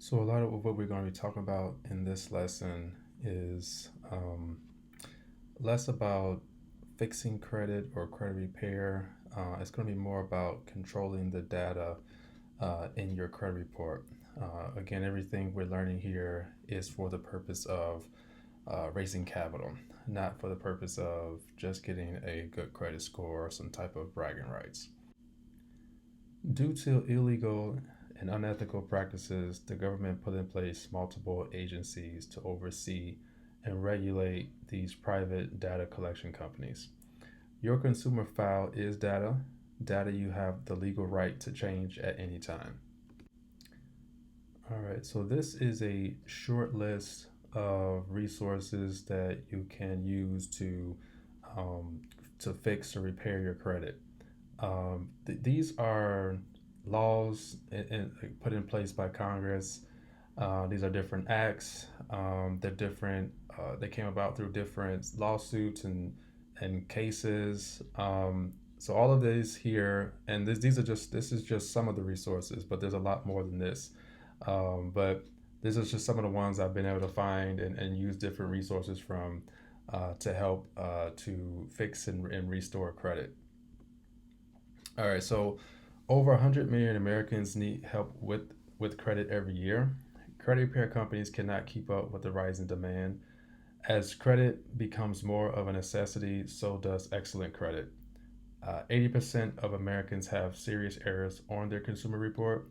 So a lot of what we're going to be talking about in this lesson is less about fixing credit or credit repair. It's going to be more about controlling the data in your credit report. Again, everything we're learning here is for the purpose of raising capital, not for the purpose of just getting a good credit score or some type of bragging rights. Due to illegal and unethical practices, the government put in place multiple agencies to oversee and regulate these private data collection companies. Your consumer file is data you have the legal right to change at any time. All right, so this is a short list of resources that you can use um, to fix or repair your credit. These are laws put in place by Congress. These are different acts. They're different. They came about through different lawsuits and cases. So all of these here, and this is just some of the resources, but there's a lot more than this. But this is just some of the ones I've been able to find and use different resources from to help to fix and restore credit. All right, so over 100 million Americans need help with credit every year. Credit repair companies cannot keep up with the rising demand. As credit becomes more of a necessity, so does excellent credit. 80% of Americans have serious errors on their consumer report.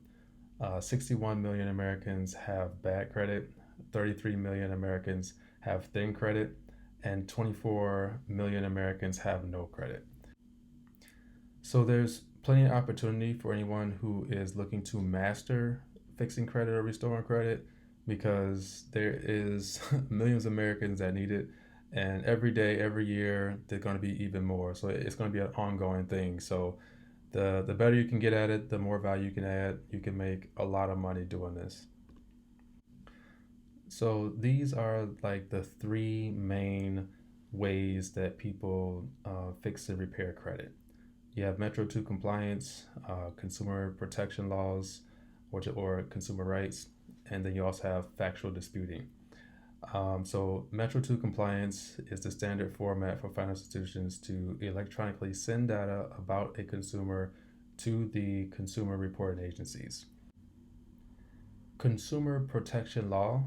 61 million Americans have bad credit. 33 million Americans have thin credit. And 24 million Americans have no credit. So there's plenty of opportunity for anyone who is looking to master fixing credit or restoring credit because there is millions of Americans that need it. And every day, every year, there's going to be even more. So it's going to be an ongoing thing. So the better you can get at it, the more value you can add. You can make a lot of money doing this. So these are like the three main ways that people fix and repair credit. You have Metro 2 compliance, consumer protection laws, or consumer rights, and then you also have factual disputing. So Metro 2 compliance is the standard format for financial institutions to electronically send data about a consumer to the consumer reporting agencies. Consumer protection law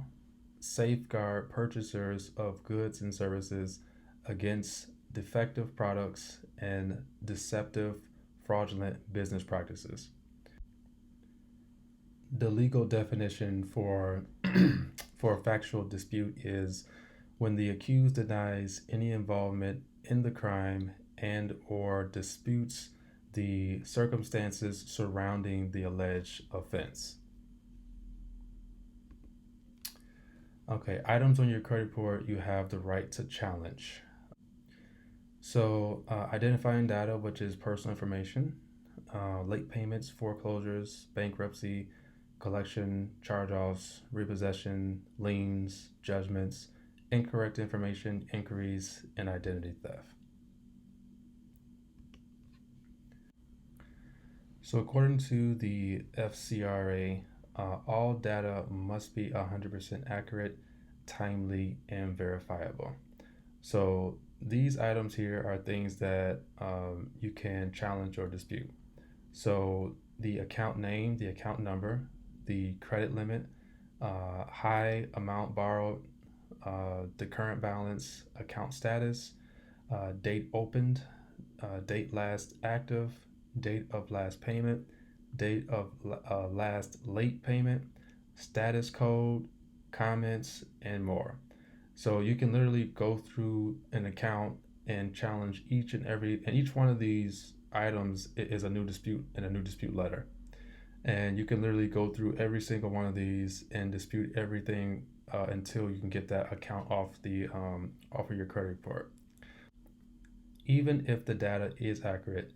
safeguard purchasers of goods and services against defective products and deceptive, fraudulent business practices. The legal definition for for a factual dispute is when the accused denies any involvement in the crime and or disputes the circumstances surrounding the alleged offense. Okay, items on your credit report you have the right to challenge. So, identifying data, which is personal information, late payments, foreclosures, bankruptcy, collection, charge offs, repossession, liens, judgments, incorrect information, inquiries, and identity theft. So, according to the FCRA, all data must be 100% accurate, timely, and verifiable. So, these items here are things that you can challenge or dispute. So the account name, the account number, the credit limit, high amount borrowed, the current balance, account status, date opened, date last active, date of last payment, date of last late payment, status code, comments, and more. So you can literally go through an account and challenge each one of these items is a new dispute and a new dispute letter. And you can literally go through every single one of these and dispute everything until you can get that account off of your credit report. Even if the data is accurate,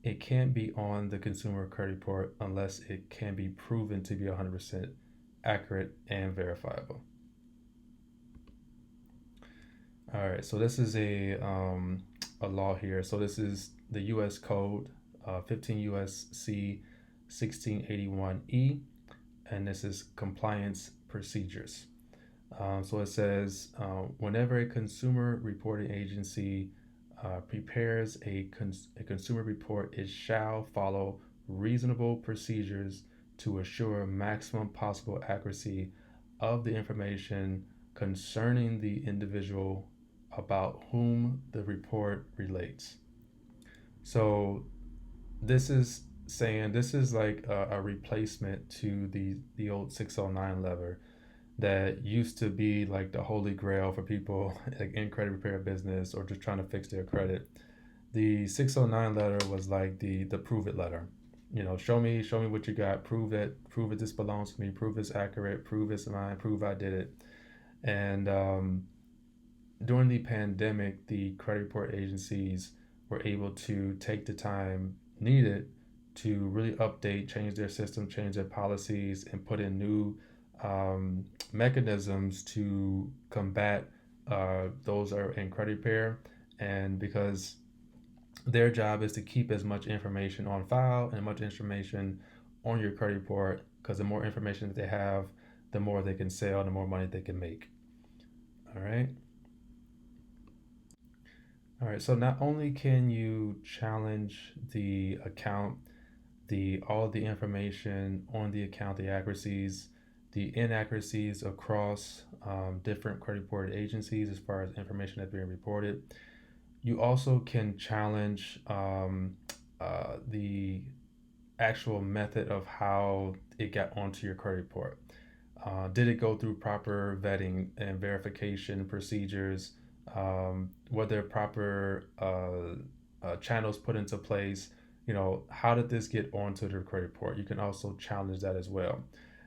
it can't be on the consumer credit report unless it can be proven to be 100% accurate and verifiable. All right, so this is a law here. So this is the U.S. Code 15 U.S.C. 1681E. and this is compliance procedures. So it says whenever a consumer reporting agency prepares a consumer report, it shall follow reasonable procedures to assure maximum possible accuracy of the information concerning the individual about whom the report relates. So this is saying this is like a replacement to the old 609 letter that used to be like the holy grail for people like in credit repair business or just trying to fix their credit. The 609 letter was like the prove it letter. You know, show me what you got, prove it this belongs to me, prove it's accurate, prove it's mine, prove I did it. And during the pandemic, the credit report agencies were able to take the time needed to really update, change their system, change their policies, and put in new mechanisms to combat those that are in credit repair. And because their job is to keep as much information on file and much information on your credit report, because the more information that they have, the more they can sell, the more money they can make. All right. All right. So not only can you challenge the account, the all the information on the account, the accuracies, the inaccuracies across different credit reported agencies as far as information that's being reported. You also can challenge the actual method of how it got onto your credit report. Did it go through proper vetting and verification procedures? Were there proper channels put into place? You know, how did this get onto the credit report? You can also challenge that as well.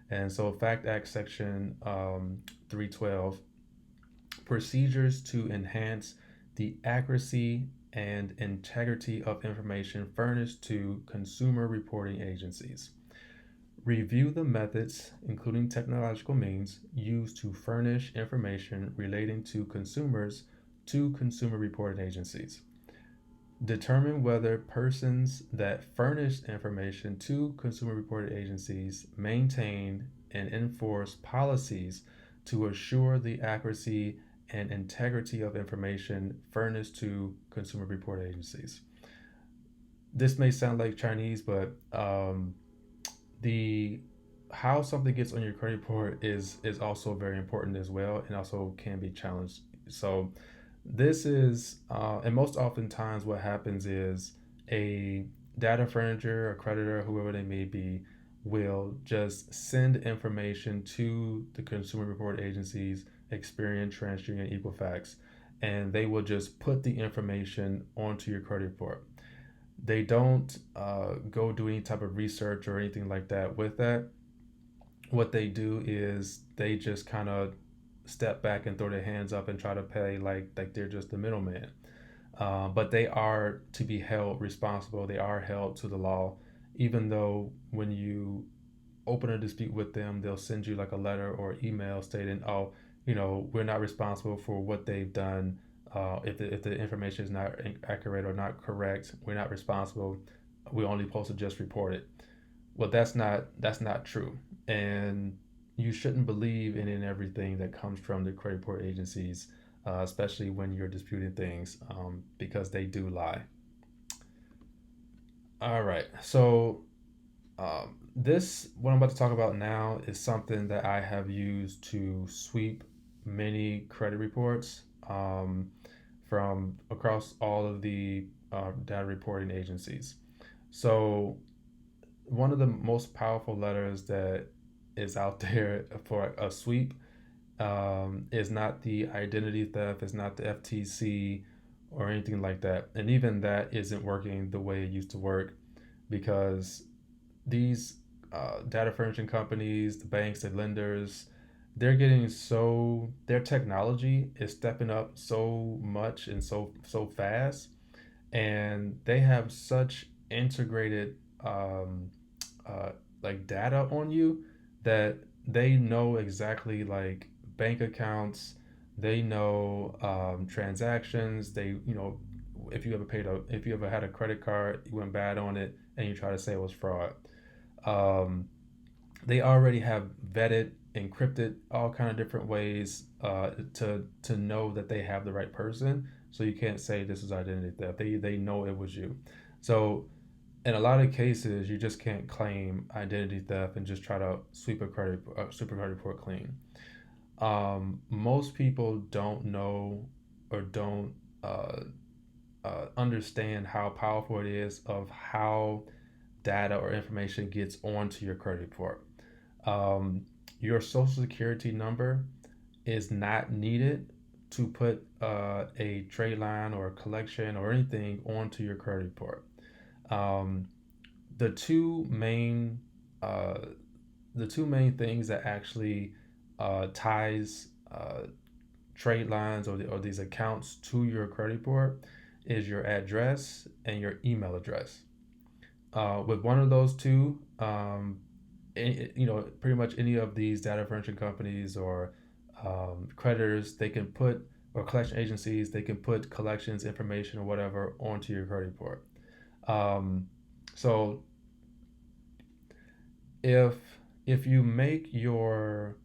And so, Fact Act Section 312, procedures to enhance the accuracy and integrity of information furnished to consumer reporting agencies. Review the methods, including technological means, used to furnish information relating to consumers to consumer reporting agencies. Determine whether persons that furnish information to consumer reporting agencies maintain and enforce policies to assure the accuracy and integrity of information furnished to consumer reporting agencies. This may sound like Chinese, but the how something gets on your credit report is also very important as well, and also can be challenged. So this is and most oftentimes what happens is a data furnisher, a creditor, whoever they may be, will just send information to the consumer report agencies, Experian, TransUnion, Equifax, and they will just put the information onto your credit report. They don't go do any type of research or anything like that with that. What they do is they just kind of step back and throw their hands up and try to pay like they're just the middleman. But they are to be held responsible. They are held to the law, even though when you open a dispute with them, they'll send you like a letter or email stating, "Oh, you know, we're not responsible for what they've done. If the information is not accurate or not correct, we're not responsible. We're only supposed to just report it." Well, that's not true, and you shouldn't believe in everything that comes from the credit report agencies, especially when you're disputing things, because they do lie. All right, so this what I'm about to talk about now is something that I have used to sweep many credit reports from across all of the data reporting agencies. So one of the most powerful letters that is out there for a sweep is not the identity theft, is not the FTC or anything like that. And even that isn't working the way it used to work because these data furnishing companies, the banks, the lenders, they're getting so their technology is stepping up so much and so fast, and they have such integrated uh, like data on you that they know exactly like bank accounts, they know transactions, they if you ever had a credit card, you went bad on it, and you try to say it was fraud. Um, they already have vetted, encrypted all kind of different ways to know that they have the right person. So you can't say this is identity theft. They know it was you. So in a lot of cases, you just can't claim identity theft and just try to sweep a credit report clean. Most people don't know or don't uh, understand how powerful it is of how data or information gets onto your credit report. Um, your social security number is not needed to put a trade line or a collection or anything onto your credit report. Um, the two main uh, the two main things that actually ties trade lines or these accounts to your credit report is your address and your email address. With one of those two, pretty much any of these data forensic companies or creditors, they can put or collection agencies, they can put collections information or whatever onto your credit report. Um, so if if you make your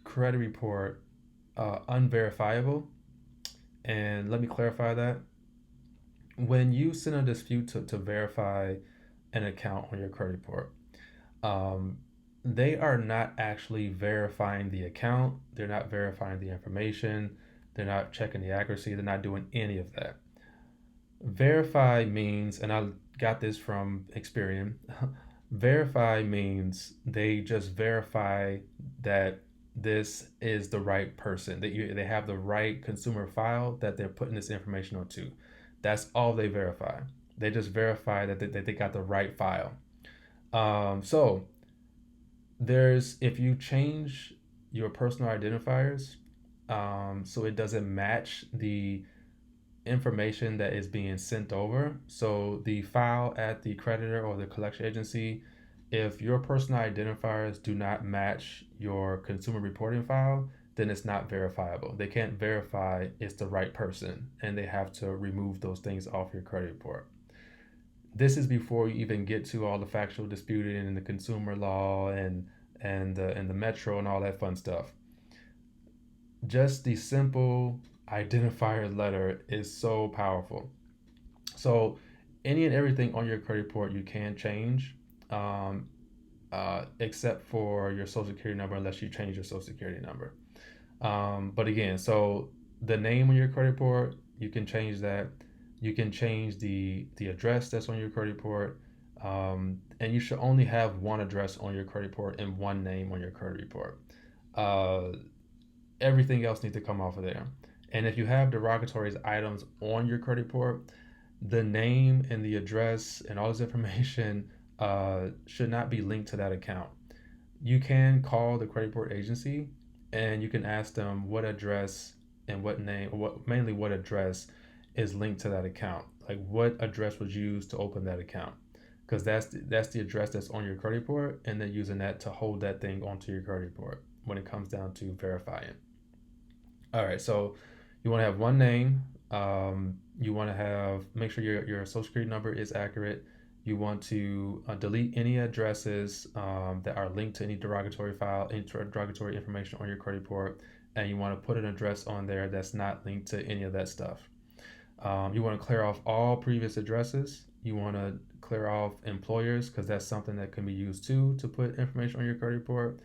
credit report unverifiable, and let me clarify that, when you send a dispute to verify an account on your credit report, um, they are not actually verifying the account. They're not verifying the information. They're not checking the accuracy. They're not doing any of that. Verify means, and I got this from Experian, verify means they just verify that this is the right person, that they have the right consumer file that they're putting this information onto. That's all they verify. They just verify that they got the right file. So there's if you change your personal identifiers, so it doesn't match the information that is being sent over. So the file at the creditor or the collection agency, if your personal identifiers do not match your consumer reporting file, then it's not verifiable. They can't verify it's the right person, and they have to remove those things off your credit report. This is before you even get to all the factual disputing and the consumer law and the metro and all that fun stuff. Just the simple identifier letter is so powerful. So any and everything on your credit report you can change, um, except for your social security number, unless you change your social security number. But again, so the name on your credit report, you can change that. You can change the address that's on your credit report, and you should only have one address on your credit report and one name on your credit report. Uh, Everything else needs to come off of there. And if you have derogatory items on your credit report, the name and the address and all this information should not be linked to that account. You can call the credit report agency and you can ask them what address and what name, or what mainly what address is linked to that account. Like what address was used to open that account, because that's the address that's on your credit report, and then using that to hold that thing onto your credit report when it comes down to verifying. All right, so you want to have one name. You want to have make sure your social security number is accurate. You want to delete any addresses that are linked to any derogatory file, any derogatory information on your credit report, and you want to put an address on there that's not linked to any of that stuff. You want to clear off all previous addresses. You want to clear off employers because that's something that can be used too to put information on your credit report.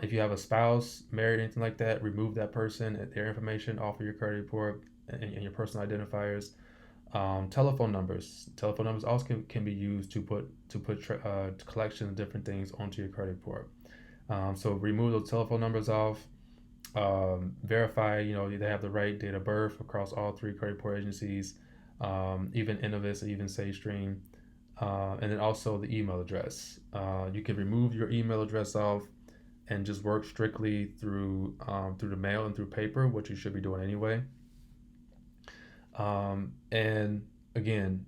If you have a spouse, married, anything like that, remove that person, their information off of your credit report and your personal identifiers. Telephone numbers. Telephone numbers also can be used to put collections of different things onto your credit report. So remove those telephone numbers off. Verify, they have the right date of birth across all three credit report agencies, even Innovis, even SageStream, and then also the email address. You can remove your email address off and just work strictly through the mail and through paper, which you should be doing anyway. And again,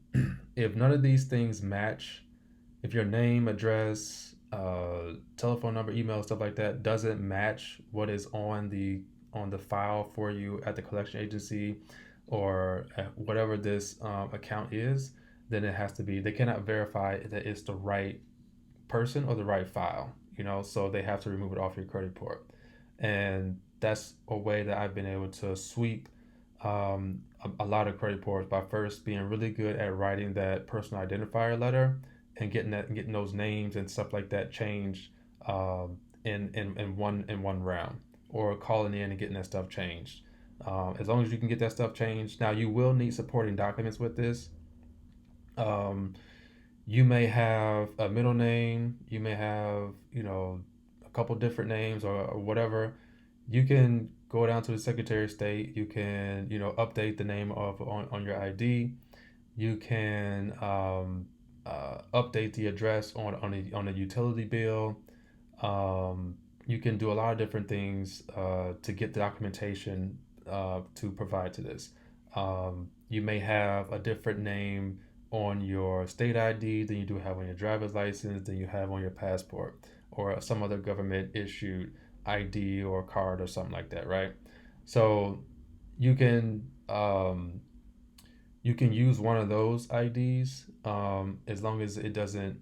if none of these things match, if your name, address, telephone number, email, stuff like that doesn't match what is on the file for you at the collection agency or at whatever this account is, then it has to be. They cannot verify that it's the right person or the right file, so they have to remove it off your credit report. And that's a way that I've been able to sweep a lot of credit reports by first being really good at writing that personal identifier letter and getting those names and stuff like that changed in one round, or calling in and getting that stuff changed. As long as you can get that stuff changed. Now you will need supporting documents with this. Um, you may have a middle name, you may have, a couple different names, or whatever. You can go down to the Secretary of State. You can, update the name on your ID. You can update the address on a utility bill. You can do a lot of different things to get the documentation to provide to this. You may have a different name on your state ID than you do have on your driver's license, than you have on your passport, or some other government issued ID or card or something like that, right? So you can use one of those IDs, as long as it doesn't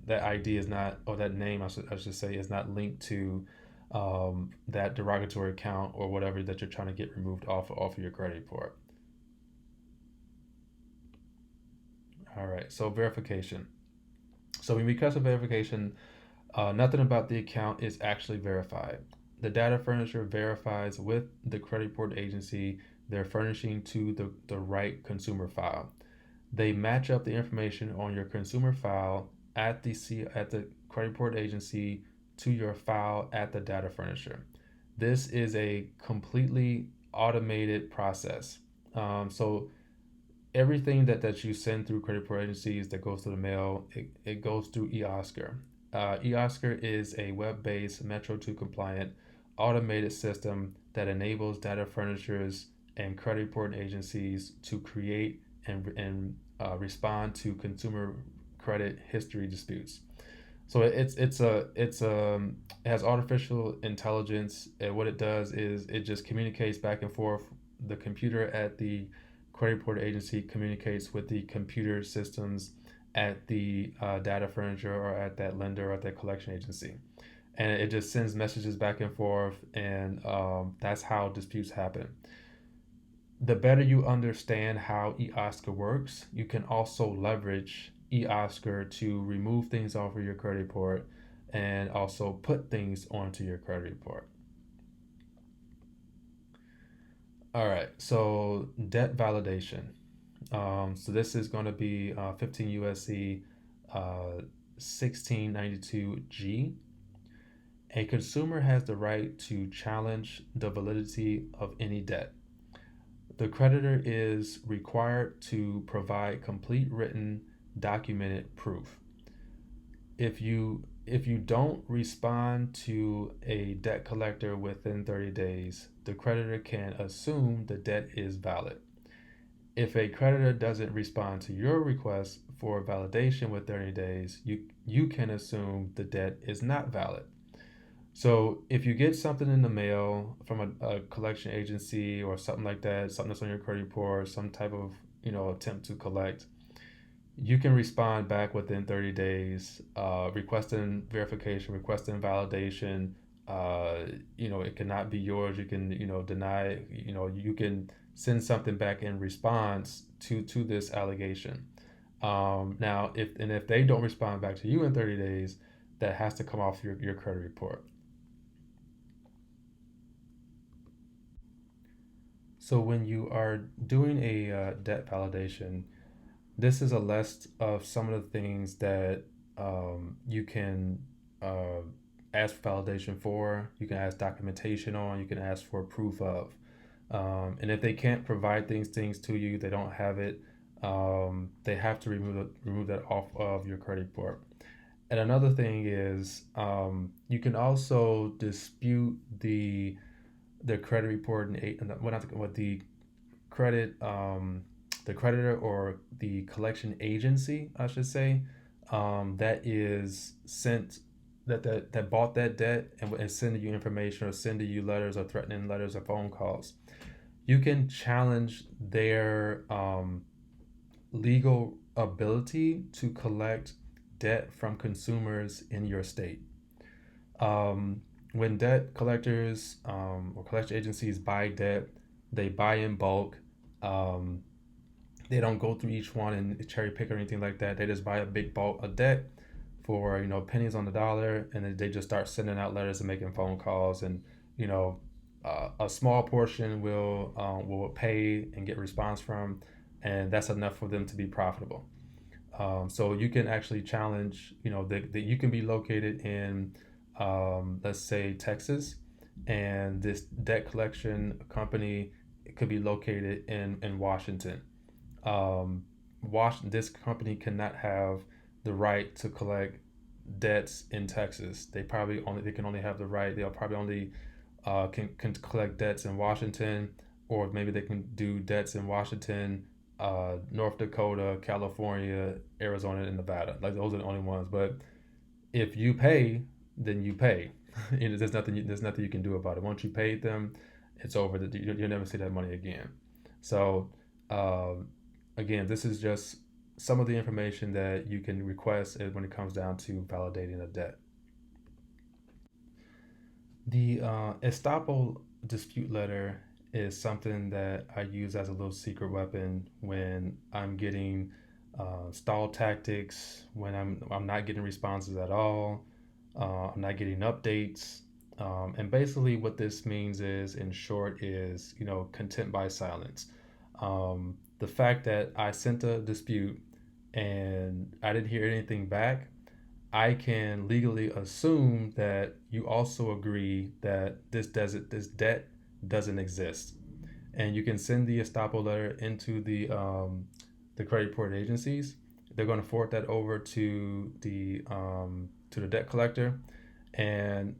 that ID is not, or that name I should say, is not linked to that derogatory account or whatever that you're trying to get removed off of your credit report. All right, so verification. So when we request a verification, nothing about the account is actually verified. The data furnisher verifies with the credit report agency they're furnishing to the right consumer file. They match up the information on your consumer file at the credit report agency to your file at the data furnisher. This is a completely automated process. So everything that you send through credit report agencies that goes through the mail, it goes through eOscar. eOscar is a web-based Metro 2 compliant automated system that enables data furnishers and credit reporting agencies to create and respond to consumer credit history disputes. So it has artificial intelligence, and what it does is it just communicates back and forth. The computer at the credit report agency communicates with the computer systems at the data furniture, or at that lender, or at that collection agency, and it just sends messages back and forth, and that's how disputes happen. The better you understand how eOscar works, you can also leverage eOscar to remove things off of your credit report and also put things onto your credit report. All right, so debt validation. So this is going to be 15 USC 1692G. A consumer has the right to challenge the validity of any debt. The creditor is required to provide complete written documented proof. If you don't respond to a debt collector within 30 days, the creditor can assume the debt is valid. If a creditor doesn't respond to your request for validation within 30 days, you can assume the debt is not valid. So if you get something in the mail from a collection agency or something like that, something that's on your credit report, some type of attempt to collect, you can respond back within 30 days, requesting verification, requesting validation. It cannot be yours. You can deny. You can send something back in response to this allegation. Now, if they don't respond back to you in 30 days, that has to come off your credit report. So when you are doing a debt validation, this is a list of some of the things that you can uh, ask for validation for. You can ask documentation on. You can ask for proof of. And if they can't provide things to you, they don't have it. They have to remove that off of your credit report. And another thing is, you can also dispute the credit report, and what not what credit the creditor or the collection agency, I should say, that is sent that bought that debt, and sending you information, or sending you letters, or threatening letters, or phone calls. You can challenge their legal ability to collect debt from consumers in your state. When debt collectors or collection agencies buy debt, they buy in bulk. Um, they don't go through each one and cherry pick or anything like that. They just buy a big bulk of debt for pennies on the dollar, and then they just start sending out letters and making phone calls, and you know a small portion will pay and get response from, and that's enough for them to be profitable. So you can actually challenge, that you can be located in, let's say, Texas, and this debt collection company could be located in Washington. Um, this company cannot have the right to collect debts in Texas. They can only have the right. They'll probably only can collect debts in Washington, or maybe they can do debts in Washington, North Dakota, California, Arizona, and Nevada. Like those are the only ones. But if you pay, then you pay. There's nothing you can do about it. Once you paid them, it's over. You'll never see that money again. So, um, again, this is just some of the information that you can request when it comes down to validating a debt. The estoppel dispute letter is something that I use as a little secret weapon when I'm getting stall tactics, when I'm not getting responses at all, I'm not getting updates, and basically what this means is, in short, is content by silence. The fact that I sent a dispute and I didn't hear anything back, I can legally assume that you also agree that this debt doesn't exist, and you can send the estoppel letter into the credit report agencies. They're going to forward that over to the debt collector, and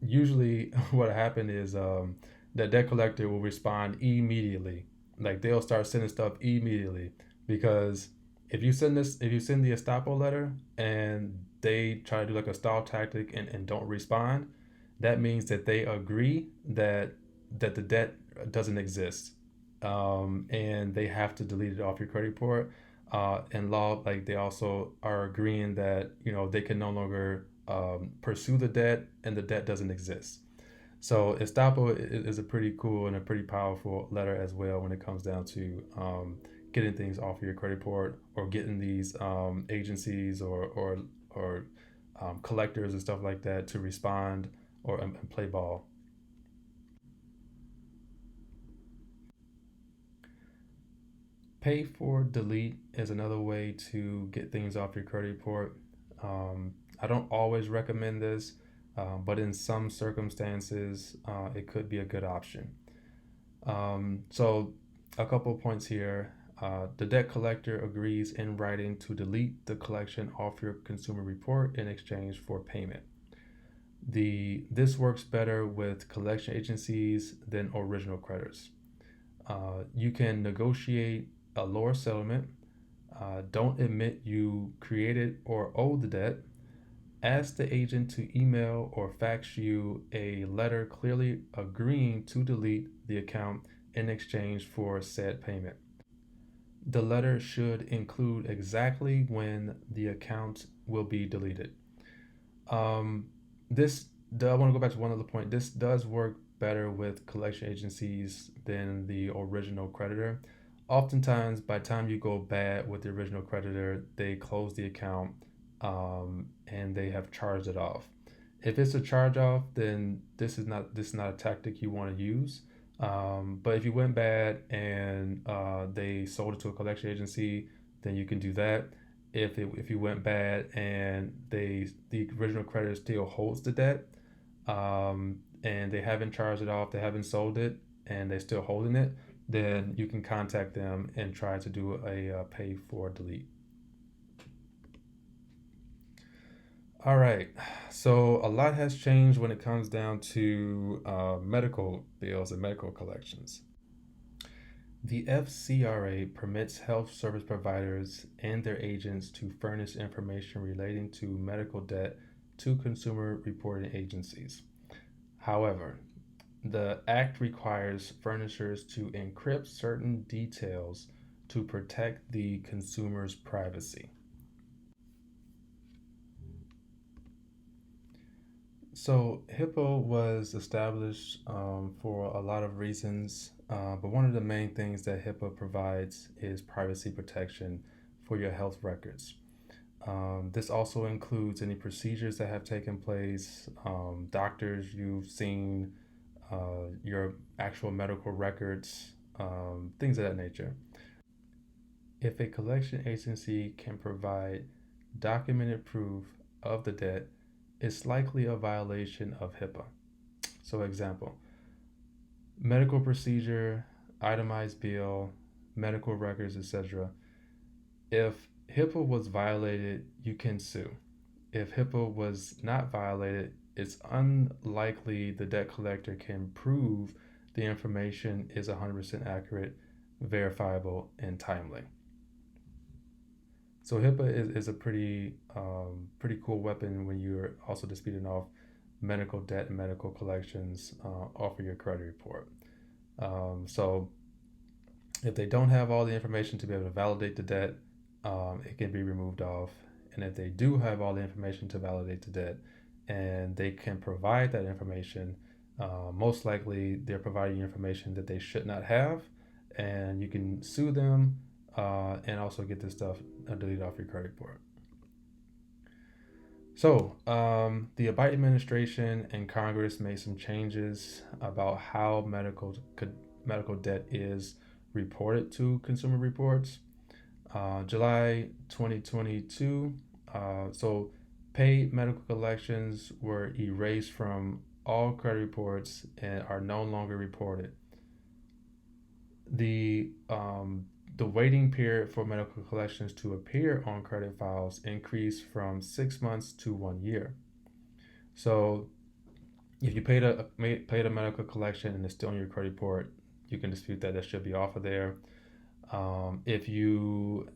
usually what happened is the debt collector will respond immediately. Like they'll start sending stuff immediately, because if you send the estoppel letter and they try to do like a stall tactic and don't respond, that means that they agree that the debt doesn't exist, and they have to delete it off your credit report. In law, like they also are agreeing that they can no longer pursue the debt, and the debt doesn't exist. So estoppel is a pretty cool and a pretty powerful letter as well when it comes down to getting things off of your credit report, or getting these agencies or collectors and stuff like that to respond or and play ball. Pay for delete is another way to get things off your credit report. I don't always recommend this, but in some circumstances, it could be a good option. So, a couple of points here. The debt collector agrees in writing to delete the collection off your consumer report in exchange for payment. This works better with collection agencies than original creditors. You can negotiate a lower settlement. Don't admit you created or owe the debt. Ask the agent to email or fax you a letter clearly agreeing to delete the account in exchange for said payment. The letter should include exactly when the account will be deleted. Um, I want to go back to one other point. This does work better with collection agencies than the original creditor. Oftentimes, by the time you go bad with the original creditor, they close the account, and they have charged it off. If it's a charge off, then this is not a tactic you want to use. But if you went bad and they sold it to a collection agency, then you can do that. If you went bad and the original creditor still holds the debt, and they haven't charged it off, they haven't sold it, and they're still holding it, then you can contact them and try to do a pay for delete. All right, so a lot has changed when it comes down to medical bills and medical collections. The FCRA permits health service providers and their agents to furnish information relating to medical debt to consumer reporting agencies. However, the Act requires furnishers to encrypt certain details to protect the consumer's privacy. So HIPAA was established for a lot of reasons, but one of the main things that HIPAA provides is privacy protection for your health records. This also includes any procedures that have taken place, doctors you've seen, your actual medical records, things of that nature. If a collection agency can provide documented proof of the debt, it's likely a violation of HIPAA. So, example, medical procedure, itemized bill, medical records, etc. If HIPAA was violated, you can sue. If HIPAA was not violated, it's unlikely the debt collector can prove the information is 100% accurate, verifiable, and timely. So HIPAA is a pretty cool weapon when you're also disputing off medical debt and medical collections off of your credit report. So if they don't have all the information to be able to validate the debt, it can be removed off. And if they do have all the information to validate the debt and they can provide that information, most likely they're providing information that they should not have, and you can sue them and also get this stuff deleted off your credit report. So, the Biden administration and Congress made some changes about how medical debt is reported to Consumer Reports. July 2022, so paid medical collections were erased from all credit reports and are no longer reported. The the waiting period for medical collections to appear on credit files increased from 6 months to 1 year. So if you paid a medical collection and it's still on your credit report, you can dispute that. That should be off of there. If you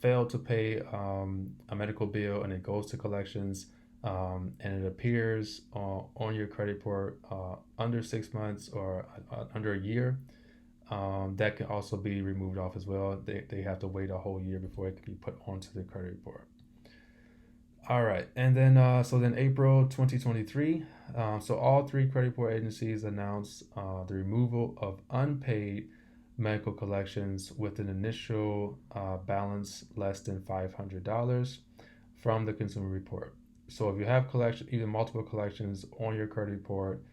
fail to pay a medical bill and it goes to collections and it appears on your credit report under 6 months or under a year, that can also be removed off as well. They have to wait a whole year before it can be put onto the credit report. All right, and then April 2023, so all three credit report agencies announced the removal of unpaid medical collections with an initial balance less than $500 from the consumer report. So if you have either multiple collections on your credit report,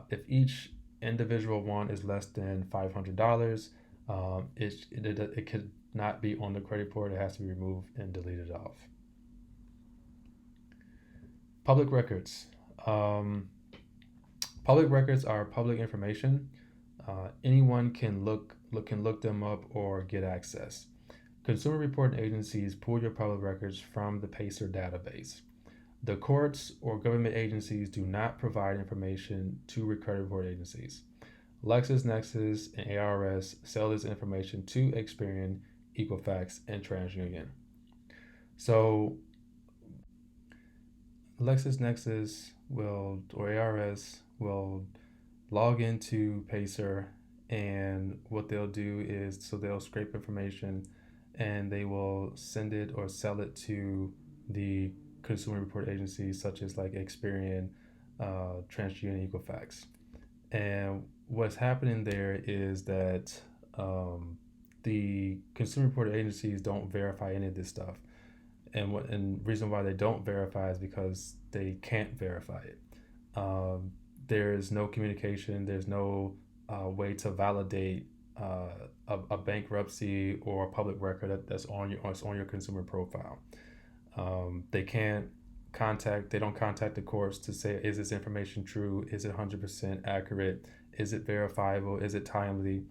if each individual one is less than $500, it could not be on the credit report. It has to be removed and deleted off. Public records. Public records are public information. Anyone can look them up or get access. Consumer reporting agencies pull your public records from the PACER database. The courts or government agencies do not provide information to credit report agencies. LexisNexis and ARS sell this information to Experian, Equifax, and TransUnion. So LexisNexis or ARS will log into Pacer, and what they'll do is they'll scrape information and they will send it or sell it to the consumer report agencies such as like Experian, TransUnion, Equifax. And what's happening there is that the consumer report agencies don't verify any of this stuff. And reason why they don't verify is because they can't verify it. There's no communication. There's no way to validate a bankruptcy or a public record that's on your consumer profile. They can't contact. They don't contact the courts to say, is this information true? Is it 100% accurate? Is it verifiable? Is it timely?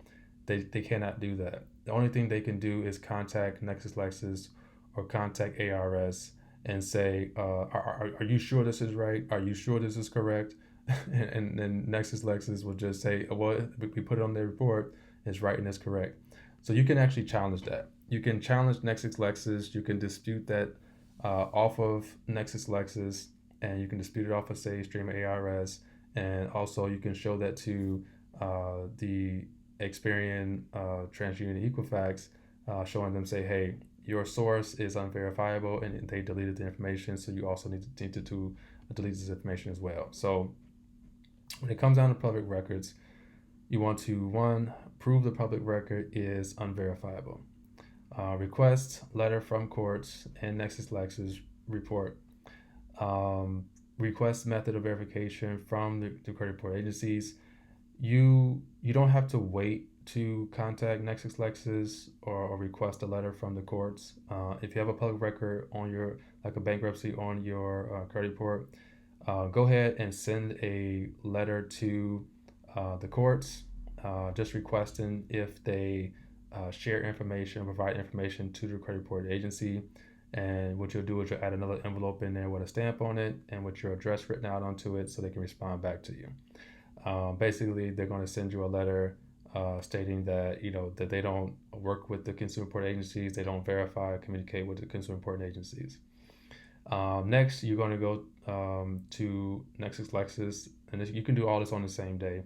They cannot do that. The only thing they can do is contact LexisNexis or contact ARS and say, are you sure this is right? Are you sure this is correct? and then LexisNexis will just say, well, we put it on their report, it's right and it's correct. So you can actually challenge that. You can challenge LexisNexis. You can dispute that off of LexisNexis, and you can dispute it off of SageStream ARS, and also you can show that to the Experian, TransUnion, Equifax, showing them, say, hey, your source is unverifiable and they deleted the information, so you also need to delete this information as well. So when it comes down to public records, you want to, one, prove the public record is unverifiable. Request letter from courts and LexisNexis report. Um, Request method of verification from the credit report agencies. You don't have to wait to contact LexisNexis or request a letter from the courts. If you have a public record on your, like a bankruptcy on your credit report, go ahead and send a letter to the courts, just requesting if they share information, provide information to the credit report agency. And what you'll do is you'll add another envelope in there with a stamp on it and with your address written out onto it so they can respond back to you. Basically, they're going to send you a letter stating that that they don't work with the consumer report agencies, they don't verify or communicate with the consumer report agencies. Next, you're going to go to LexisNexis, and you can do all this on the same day.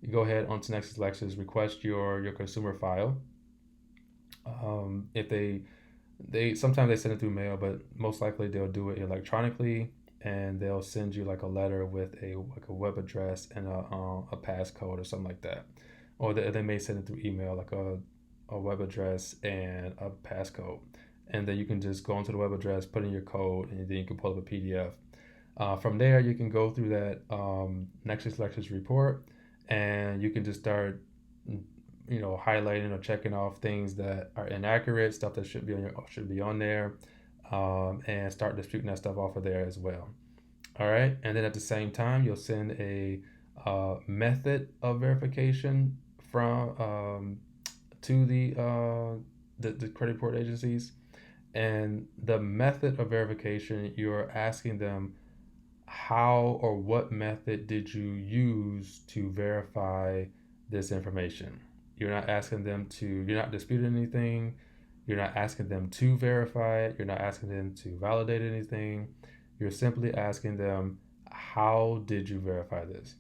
You go ahead onto LexisNexis, request your consumer file. If they sometimes they send it through mail, but most likely they'll do it electronically, and they'll send you like a letter with a web address and a passcode or something like that, or they may send it through email, like a web address and a passcode, and then you can just go into the web address, put in your code, and then you can pull up a PDF. From there, you can go through that LexisNexis report, and you can just start highlighting or checking off things that are inaccurate, stuff that should be on there, and start disputing that stuff off of there as well. All right, and then at the same time, you'll send a method of verification from to the credit report agencies, and the method of verification, you're asking them how or what method did you use to verify this information. You're not asking them to, you're not disputing anything. You're not asking them to verify it. You're not asking them to validate anything. You're simply asking them, how did you verify this?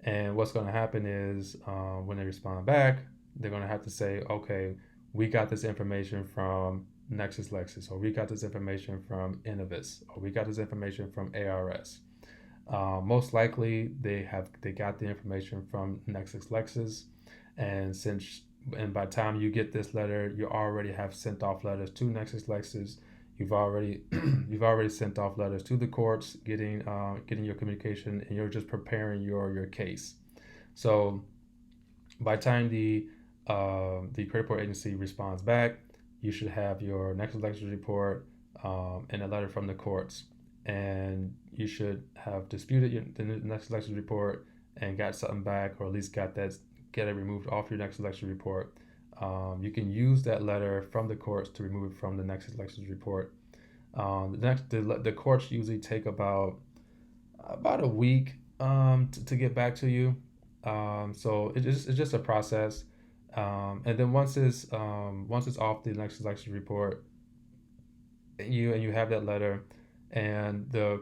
And what's going to happen is when they respond back, they're going to have to say, okay, we got this information from LexisNexis, or we got this information from Innovis, or we got this information from ARS. Most likely, they got the information from LexisNexis, and by the time you get this letter, you already have sent off letters to LexisNexis. You've already sent off letters to the courts, getting your communication, and you're just preparing your case. So by the time the credit report agency responds back, you should have your LexisNexis report and a letter from the courts, and you should have disputed the LexisNexis report and got something back, or at least get it removed off your LexisNexis report. You can use that letter from the courts to remove it from the LexisNexis report. The courts usually take about a week to get back to you. So it's just a process. And then once it's off the LexisNexis report, you have that letter, and the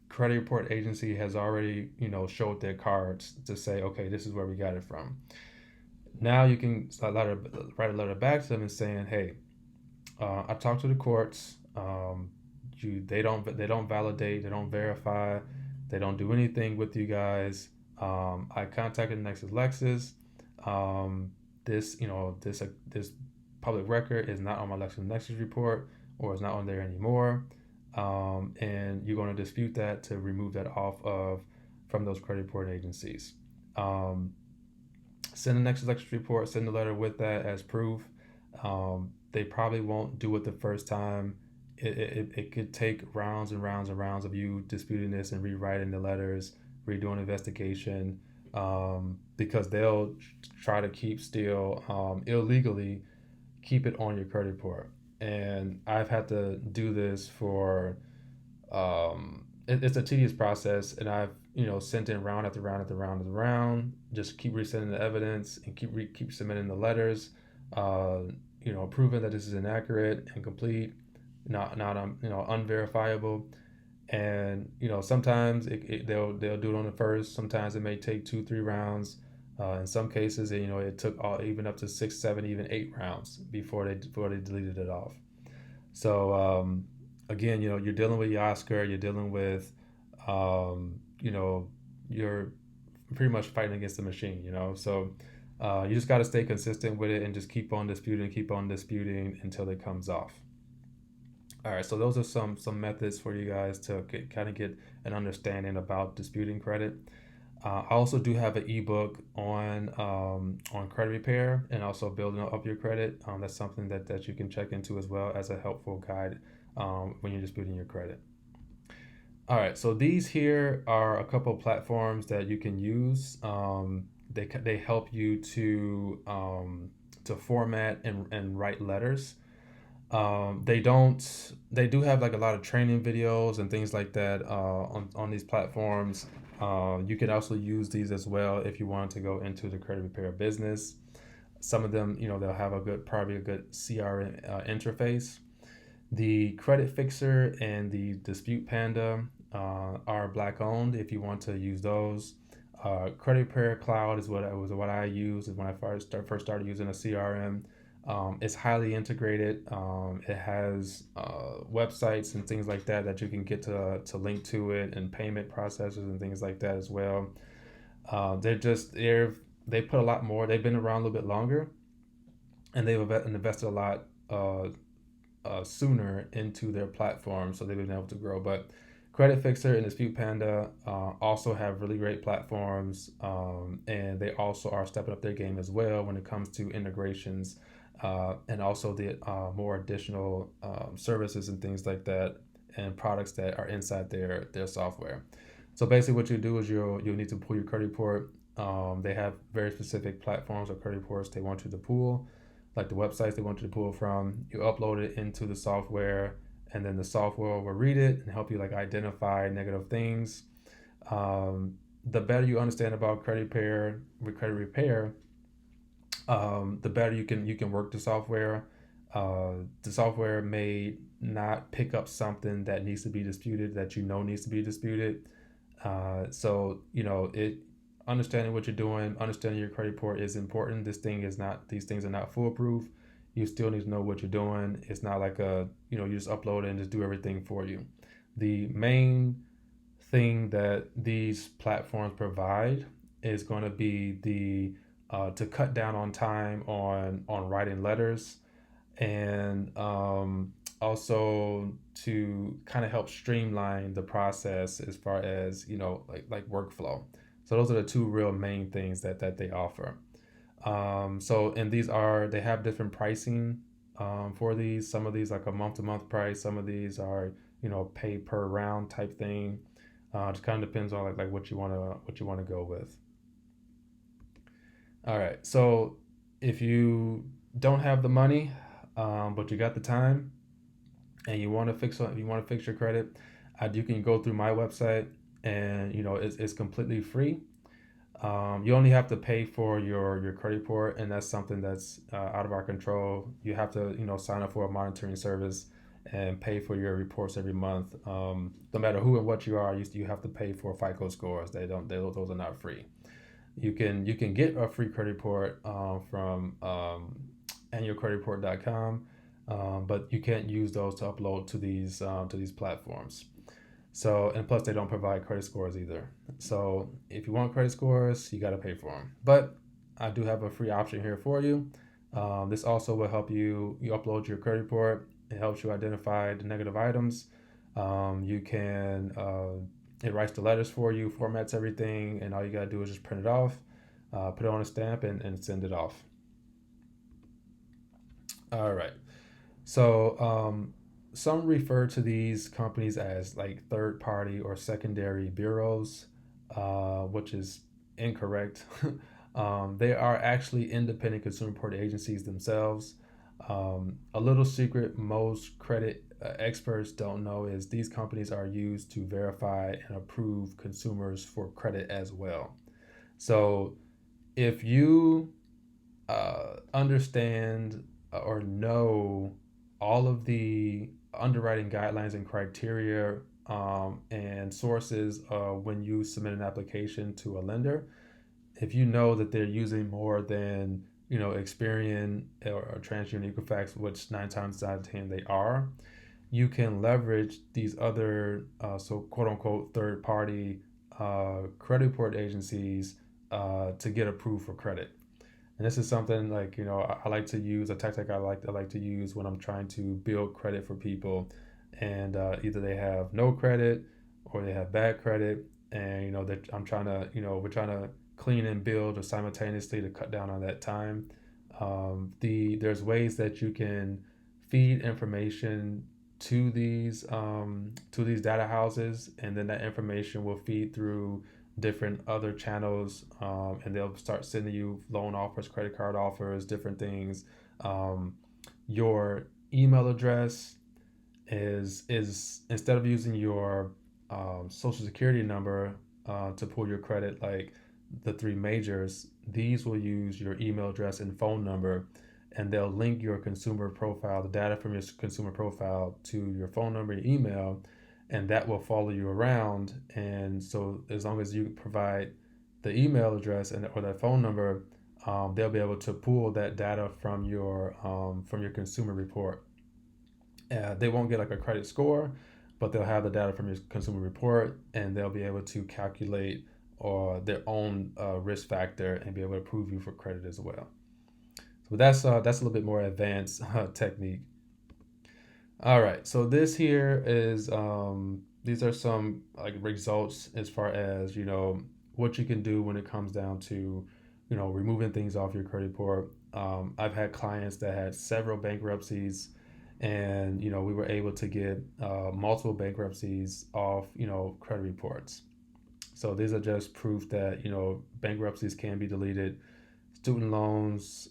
credit report agency has already showed their cards to say, okay, this is where we got it from. Now you can write a letter back to them and saying, hey, I talked to the courts. They don't validate, they don't verify, they don't do anything with you guys. I contacted LexisNexis. This public record is not on my LexisNexis report, or is not on there anymore. And you're going to dispute that to remove that from those credit report agencies. Send the LexisNexis report, send the letter with that as proof. They probably won't do it the first time. It could take rounds and rounds and rounds of you disputing this and rewriting the letters, redoing investigation, because they'll try to keep still illegally keep it on your credit report. And I've had to do this for it's a tedious process, and I've sent in round after round after round after round, just keep resending the evidence and keep submitting the letters, proving that this is inaccurate, incomplete, not unverifiable. And sometimes they'll do it on the first. Sometimes it may take 2-3 rounds. In some cases, it took even up to 6, 7, even 8 rounds before they deleted it off. So again, you're dealing with Yasker, you're dealing with you know, you're pretty much fighting against the machine, you know. So you just got to stay consistent with it and just keep on disputing until it comes off. All right, so those are some methods for you guys to kind of get an understanding about disputing credit. I also do have an ebook on credit repair and also building up your credit. That's something that you can check into as well as a helpful guide when you're disputing your credit. All right, so these here are a couple of platforms that you can use. They help you to format and write letters. They do have like a lot of training videos and things like that on these platforms. You can also use these as well if you want to go into the credit repair business. Some of them, they'll have probably a good CRM interface. The Credit Fixer and the Dispute Panda are black owned. If you want to use those, Credit Repair Cloud is what I used when I first started using a CRM. It's highly integrated. It has websites and things like that you can get to link to it, and payment processors and things like that as well. They put a lot more. They've been around a little bit longer, and they've invested a lot sooner into their platform, so they've been able to grow. But Credit Fixer and Dispute Panda also have really great platforms, and they also are stepping up their game as well when it comes to integrations and also the more additional services and things like that, and products that are inside their software. So basically, what you do is you'll need to pull your credit report. They have very specific platforms or credit reports they want you to pull, like the websites they want you to pull from. You upload it into the software, and then the software will read it and help you like identify negative things. The better you understand about credit repair, the better you can work the software. The software may not pick up something that needs to be disputed that needs to be disputed. So it understanding what you're doing, understanding your credit report is important. These things are not foolproof. You still need to know what you're doing. It's not like you just upload it and just do everything for you. The main thing that these platforms provide is going to be the to cut down on time on writing letters, and also to kind of help streamline the process as far as like workflow. So those are the two real main things that they offer. So and they have different pricing for these. Some of these like a month to month price. Some of these are pay per round type thing. Just kind of depends on like what you wanna go with. All right. So if you don't have the money, but you got the time and you want to fix your credit, you can go through my website, and it's completely free. You only have to pay for your credit report, and that's something that's out of our control. You have to sign up for a monitoring service and pay for your reports every month. No matter who and what you are, you have to pay for FICO scores. Those are not free. You can get a free credit report from annualcreditreport.com, but you can't use those to upload to these platforms. So, and plus they don't provide credit scores either. So if you want credit scores, you got to pay for them. But I do have a free option here for you. This also will help you upload your credit report. It helps you identify the negative items. You can It writes the letters for you, formats everything, and all you got to do is just print it off, put it on a stamp, and send it off. All right. So some refer to these companies as like third party or secondary bureaus, which is incorrect. They are actually independent consumer reporting agencies themselves. A little secret most credit experts don't know is these companies are used to verify and approve consumers for credit as well. So if you understand or know all of the underwriting guidelines and criteria and sources when you submit an application to a lender, if you know that they're using more than Experian or TransUnion, Equifax, which 9 times out of 10 they are, you can leverage these other, so quote unquote, third party credit report agencies to get approved for credit. And this is something like, I like to use a tactic I like to use when I'm trying to build credit for people, and either they have no credit or they have bad credit, and that I'm trying to, we're trying to clean and build simultaneously to cut down on that time. There's ways that you can feed information to these data houses, and then that information will feed through different other channels, and they'll start sending you loan offers, credit card offers, different things. Um, your email address is instead of using your social security number to pull your credit, like the three majors, these will use your email address and phone number, and they'll link your consumer profile, the data from your consumer profile, to your phone number and email, and that will follow you around. And so as long as you provide the email address and or that phone number, they'll be able to pull that data from your consumer report. They won't get like a credit score, but they'll have the data from your consumer report, and they'll be able to calculate or their own risk factor and be able to approve you for credit as well. So that's a little bit more advanced technique. All right, so this here is these are some like results as far as what you can do when it comes down to removing things off your credit report. I've had clients that had several bankruptcies, and we were able to get multiple bankruptcies off credit reports. So these are just proof that bankruptcies can be deleted, student loans,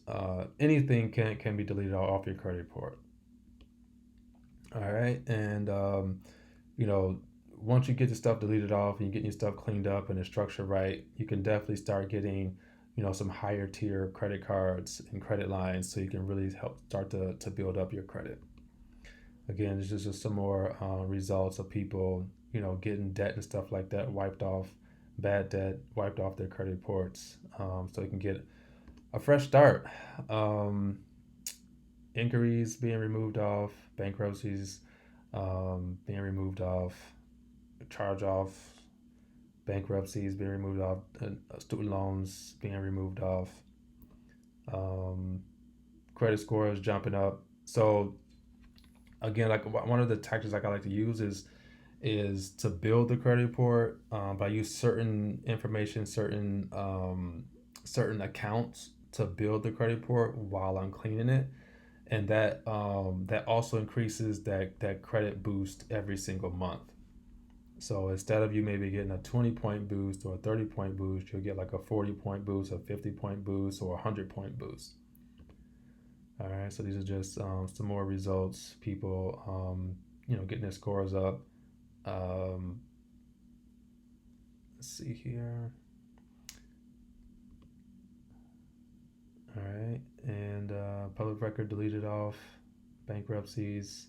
anything can be deleted off your credit report. All right, and you know, once you get the stuff deleted off and you get your stuff cleaned up and it's structured right, you can definitely start getting some higher tier credit cards and credit lines, so you can really help start to build up your credit. Again, this is just some more results of people getting debt and stuff like that wiped off, bad debt wiped off their credit reports, so you can get a fresh start. Um, Inquiries being removed off, bankruptcies being removed off, charge off, bankruptcies being removed off, student loans being removed off, um, credit scores jumping up. So again, like one of the tactics like I like to use is to build the credit report, but I use certain information, certain accounts to build the credit report while I'm cleaning it, and that also increases that credit boost every single month. So instead of you maybe getting a 20-point boost or a 30-point boost, you'll get like a 40-point boost, a 50-point boost, or a 100-point boost. All right, so these are just some more results. People, getting their scores up. Um, let's see here. All right, and public record deleted off, bankruptcies.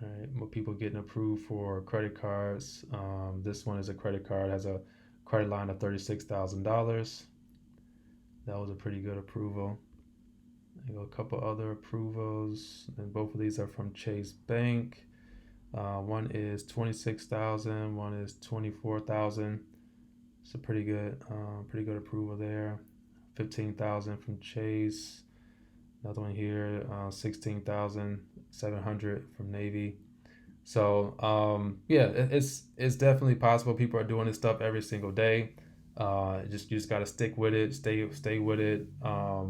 All right, more people getting approved for credit cards. This one is a credit card, has a credit line of $36,000. That was a pretty good approval. I got a couple other approvals, and both of these are from Chase Bank. One is 26,000, one is 24,000. It's a pretty good approval there. 15,000 from Chase. Another one here, 16,700 from Navy. So yeah, it's definitely possible. People are doing this stuff every single day. You just gotta stick with it, stay with it,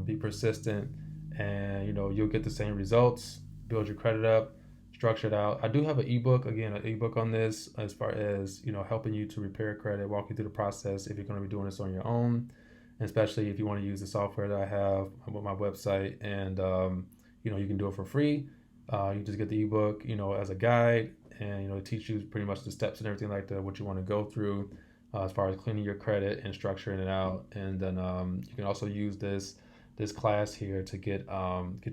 be persistent, and you'll get the same results. Build your credit up, structure it out. I do have an ebook, again, an ebook on this as far as helping you to repair credit, walk you through the process if you're going to be doing this on your own, and especially if you want to use the software that I have with my website, and you can do it for free. You just get the ebook, as a guide, and it teaches you pretty much the steps and everything like that, what you want to go through as far as cleaning your credit and structuring it out. And then you can also use this class here to get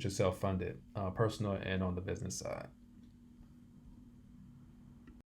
yourself funded, personal and on the business side.